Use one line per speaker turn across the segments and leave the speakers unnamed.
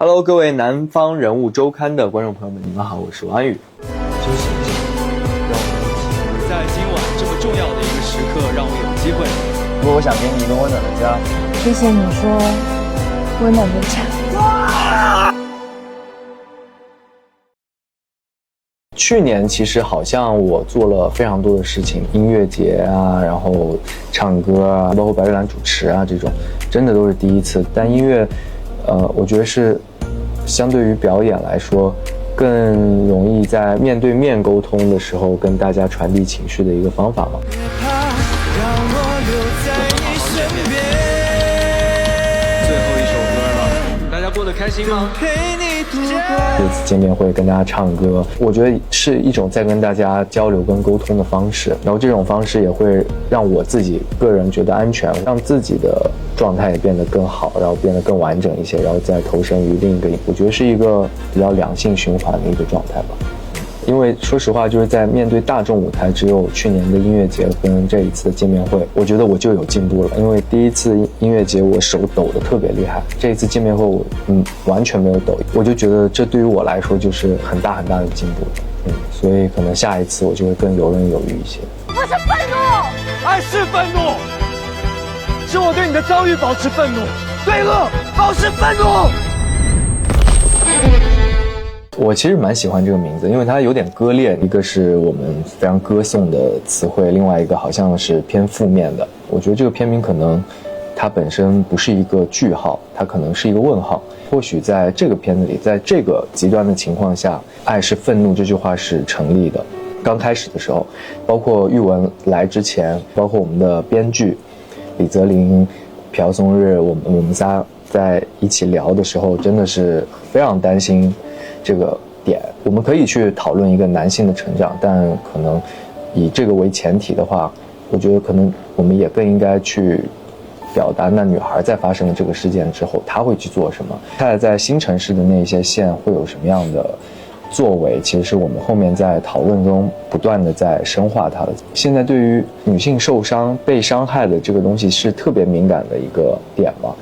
Hello， 各位南方人物周刊的观众朋友们，你们好，我是王安宇。休息一下，让我们
在今晚这么重要的一个时刻，让我有机会。
如果我想给你一个温暖的家，
谢谢你说温暖的家。
去年其实好像我做了非常多的事情，音乐节啊，然后唱歌啊，包括白玉兰主持啊，这种真的都是第一次。但音乐，我觉得是相对于表演来说，更容易在面对面沟通的时候跟大家传递情绪的一个方法嘛。
最后一首歌了，大家过得开心吗？
这次见面会跟大家唱歌，我觉得是一种在跟大家交流跟沟通的方式，然后这种方式也会让我自己个人觉得安全，让自己的状态也变得更好，然后变得更完整一些，然后再投身于另一个，我觉得是一个比较良性循环的一个状态吧。因为说实话，就是在面对大众舞台，只有去年的音乐节跟这一次的见面会，我觉得我就有进步了。因为第一次音乐节我手抖得特别厉害，这一次见面会我完全没有抖，我就觉得这对于我来说就是很大很大的进步了。所以可能下一次我就会更游刃有余一些。
不是愤怒，
爱是愤怒，是我对你的遭遇保持愤怒，对恶保持愤怒。
我其实蛮喜欢这个名字，因为它有点割裂，一个是我们非常歌颂的词汇，另外一个好像是偏负面的。我觉得这个片名可能它本身不是一个句号，它可能是一个问号。或许在这个片子里，在这个极端的情况下，爱是愤怒这句话是成立的。刚开始的时候，包括玉文来之前，包括我们的编剧李泽林、朴松日，我们仨在一起聊的时候，真的是非常担心这个点。我们可以去讨论一个男性的成长，但可能以这个为前提的话，我觉得可能我们也更应该去表达那女孩在发生了这个事件之后她会去做什么，她在新城市的那些线会有什么样的作为，其实是我们后面在讨论中不断的在深化它的。现在对于女性受伤被伤害的这个东西是特别敏感的一个点嘛。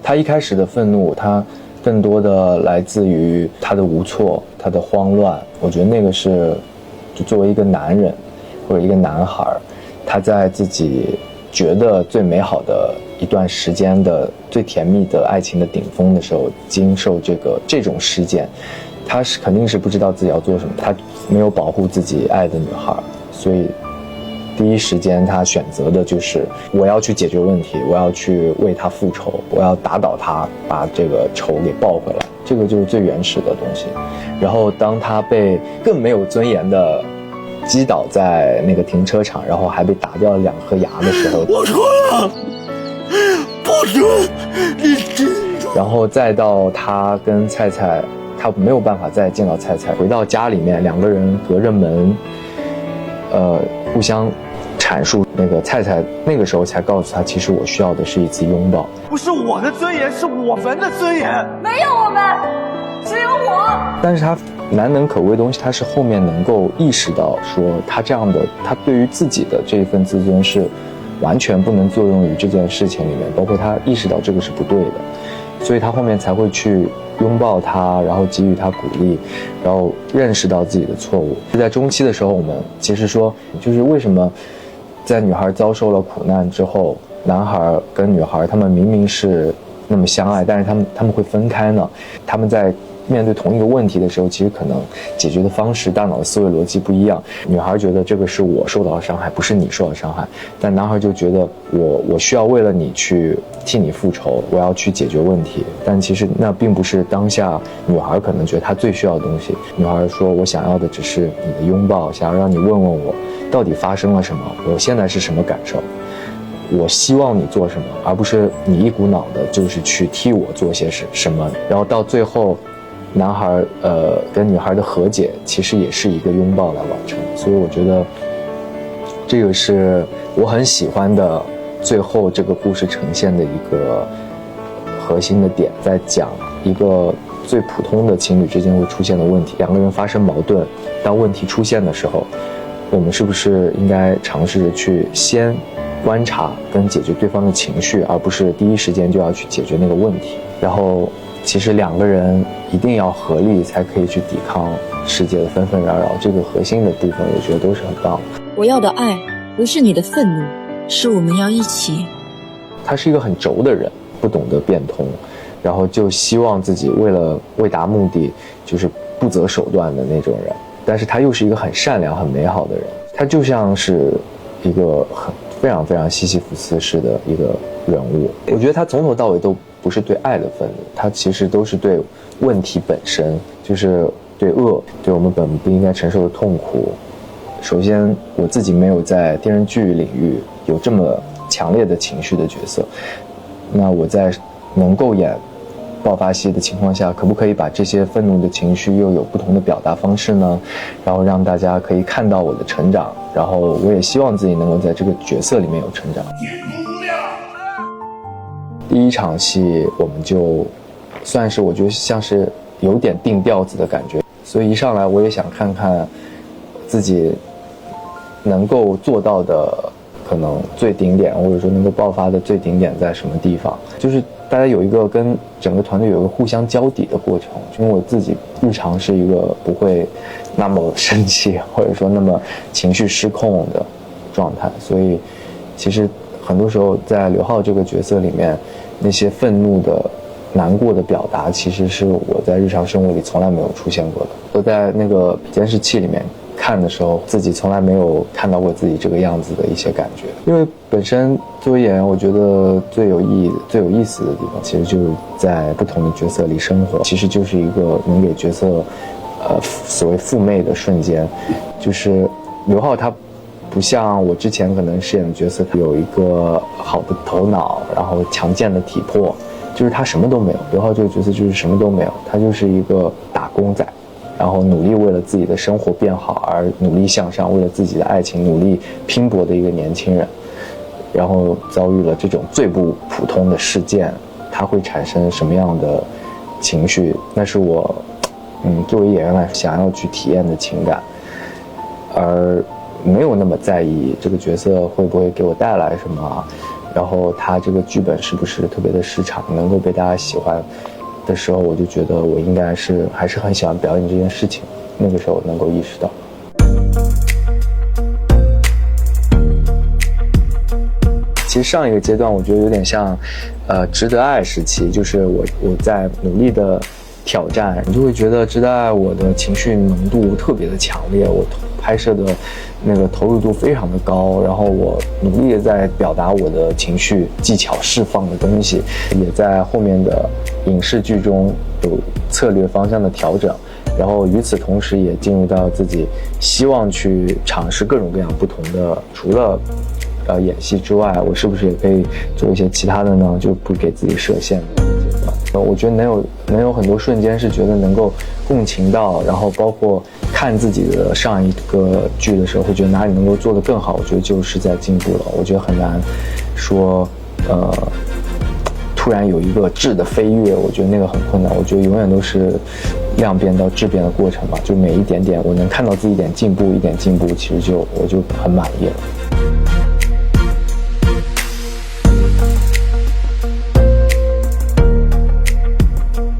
她一开始的愤怒，她更多的来自于他的无措，他的慌乱。我觉得那个是，就作为一个男人或者一个男孩，他在自己觉得最美好的一段时间的最甜蜜的爱情的顶峰的时候，经受这种事件，他是肯定是不知道自己要做什么，他没有保护自己爱的女孩，所以第一时间他选择的就是我要去解决问题，我要去为他复仇，我要打倒他，把这个仇给报回来，这个就是最原始的东西。然后当他被更没有尊严的击倒在那个停车场，然后还被打掉了2颗牙的时候，
我错了，不准你记住。
然后再到他跟菜菜，他没有办法再见到菜菜，回到家里面2个人隔着门互相阐述，那个菜菜那个时候才告诉他，其实我需要的是一次拥抱。
不是我的尊严，是我们的尊严。
没有我们，只有我。
但是他难能可贵的东西，他是后面能够意识到说，他这样的，他对于自己的这一份自尊是完全不能作用于这件事情里面，包括他意识到这个是不对的，所以他后面才会去拥抱他，然后给予他鼓励，然后认识到自己的错误。在中期的时候，我们其实说，就是为什么在女孩遭受了苦难之后，男孩跟女孩他们明明是那么相爱，但是他们会分开呢？他们在面对同一个问题的时候，其实可能解决的方式、大脑的思维逻辑不一样。女孩觉得这个是我受到了伤害，不是你受到伤害，但男孩就觉得我需要为了你去替你复仇，我要去解决问题。但其实那并不是当下女孩可能觉得她最需要的东西。女孩说，我想要的只是你的拥抱，想要让你问问我到底发生了什么，我现在是什么感受，我希望你做什么，而不是你一股脑的就是去替我做些什么。然后到最后男孩跟女孩的和解其实也是一个拥抱来完成。所以我觉得这个是我很喜欢的最后这个故事呈现的一个核心的点，在讲一个最普通的情侣之间会出现的问题，2个人发生矛盾，当问题出现的时候，我们是不是应该尝试着去先观察跟解决对方的情绪，而不是第一时间就要去解决那个问题。然后其实两个人一定要合力才可以去抵抗世界的纷纷扰扰，这个核心的部分我觉得都是很棒的。
我要的爱不是你的愤怒，是我们要一起。
他是一个很轴的人，不懂得变通，然后就希望自己为达目的就是不择手段的那种人，但是他又是一个很善良很美好的人，他就像是一个非常非常西西弗斯式的一个人物。我觉得他从头到尾都不是对爱的愤怒，他其实都是对问题本身，就是对恶，对我们本不应该承受的痛苦。首先我自己没有在电视剧领域有这么强烈的情绪的角色，那我在能够演爆发戏的情况下，可不可以把这些愤怒的情绪又有不同的表达方式呢？然后让大家可以看到我的成长，然后我也希望自己能够在这个角色里面有成长。第一场戏我们就算是我觉得像是有点定调子的感觉，所以一上来我也想看看自己能够做到的可能最顶点，或者说能够爆发的最顶点在什么地方，就是大家有一个跟整个团队有一个互相交底的过程。因为我自己日常是一个不会那么生气或者说那么情绪失控的状态，所以其实很多时候在刘浩这个角色里面，那些愤怒的难过的表达其实是我在日常生活里从来没有出现过的。都在那个监视器里面看的时候，自己从来没有看到过自己这个样子的一些感觉。因为本身作为演员，我觉得最有意思的地方其实就是在不同的角色里生活，其实就是一个能给角色所谓复魅的瞬间。就是刘浩他不像我之前可能饰演的角色，他有一个好的头脑，然后强健的体魄，就是他什么都没有。刘浩这个角色就是什么都没有，他就是一个打工仔，然后努力为了自己的生活变好而努力向上，为了自己的爱情努力拼搏的一个年轻人，然后遭遇了这种最不普通的事件，他会产生什么样的情绪？那是我作为演员来说想要去体验的情感，而没有那么在意这个角色会不会给我带来什么，然后他这个剧本是不是特别的市场，能够被大家喜欢的时候，我就觉得我应该还是很喜欢表演这件事情。那个时候能够意识到。其实上一个阶段我觉得有点像值得爱时期，就是我在努力的挑战，你就会觉得值得爱我的情绪浓度特别的强烈，我拍摄的那个投入度非常的高，然后我努力的在表达我的情绪技巧释放的东西，也在后面的影视剧中有策略方向的调整，然后与此同时也进入到自己希望去尝试各种各样不同的，除了演戏之外，我是不是也可以做一些其他的呢？就不给自己设限的阶段。我觉得能有很多瞬间是觉得能够共情到，然后包括看自己的上一个剧的时候，会觉得哪里能够做得更好，我觉得就是在进步了。我觉得很难说突然有一个质的飞跃，我觉得那个很困难。我觉得永远都是量变到质变的过程吧，就每一点点我能看到自己一点进步，其实我就很满意了。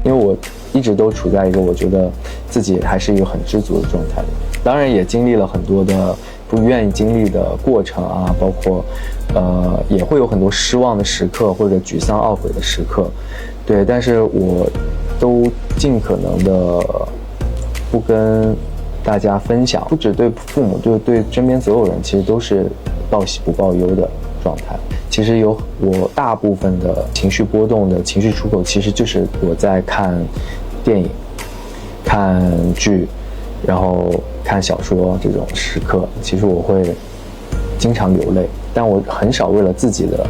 因为我一直都处在一个我觉得自己还是一个很知足的状态里，当然也经历了很多的不愿意经历的过程啊，包括也会有很多失望的时刻或者沮丧懊悔的时刻，对，但是我都尽可能的不跟大家分享，不只对父母，就对身边所有人，其实都是报喜不报忧的状态。其实有我大部分的情绪波动的情绪出口，其实就是我在看电影、看剧，然后看小说这种时刻，其实我会经常流泪，但我很少为了自己的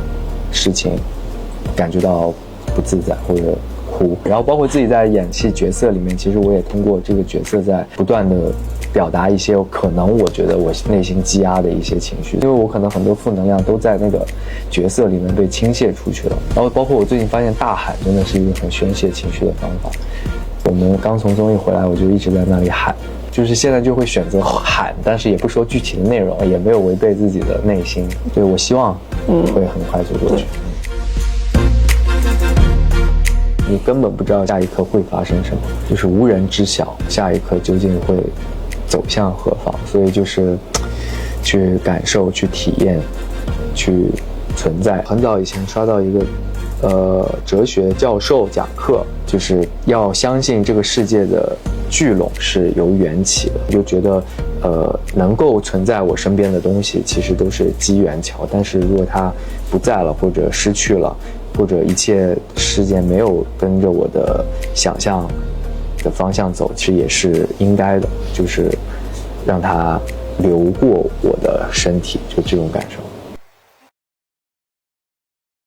事情感觉到不自在或者哭。然后包括自己在演戏角色里面，其实我也通过这个角色在不断的表达一些可能我觉得我内心积压的一些情绪，因为我可能很多负能量都在那个角色里面被倾泻出去了。然后包括我最近发现大喊真的是一个很宣泄情绪的方法。我们刚从综艺回来，我就一直在那里喊，就是现在就会选择喊，但是也不说具体的内容，也没有违背自己的内心。对，我希望会很快就过去。你根本不知道下一刻会发生什么，就是无人知晓下一刻究竟会走向何方，所以就是去感受、去体验、去存在。很早以前刷到一个哲学教授讲课，就是要相信这个世界的聚拢是由缘起的。我就觉得能够存在我身边的东西其实都是机缘巧，但是如果它不在了，或者失去了，或者一切事件没有跟着我的想象的方向走，其实也是应该的，就是让它流过我的身体，就这种感受。